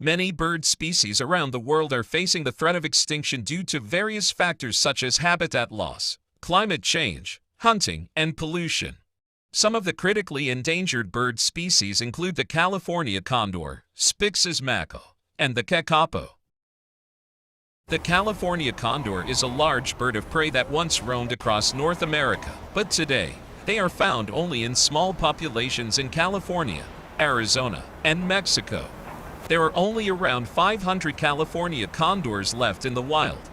Many bird species around the world are facing the threat of extinction due to various factors such as habitat loss, climate change, hunting, and pollution. Some of the critically endangered bird species include the California condor, Spix's mako, and the kakapo. The California condor is a large bird of prey that once roamed across North America, but today, they are found only in small populations in California, Arizona, and Mexico. There are only around 500 California condors left in the wild.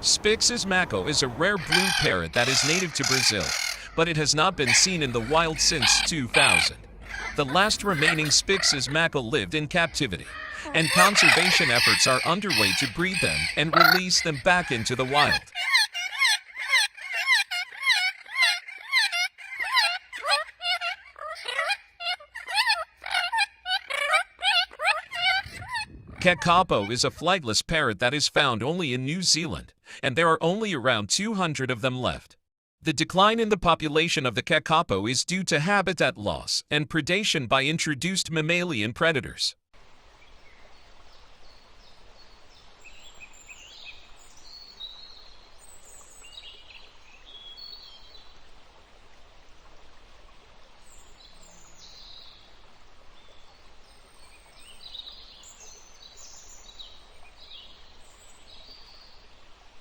Spix's mako is a rare blue parrot that is native to Brazil, but it has not been seen in the wild since 2000. The last remaining Spix's mako lived in captivity, and conservation efforts are underway to breed them and release them back into the wild. Kakapo is a flightless parrot that is found only in New Zealand, and there are only around 200 of them left. The decline in the population of the kakapo is due to habitat loss and predation by introduced mammalian predators.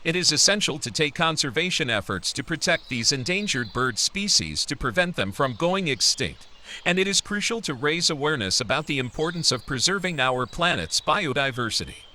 It is essential to take conservation efforts to protect these endangered bird species to prevent them from going extinct, and it is crucial to raise awareness about the importance of preserving our planet's biodiversity.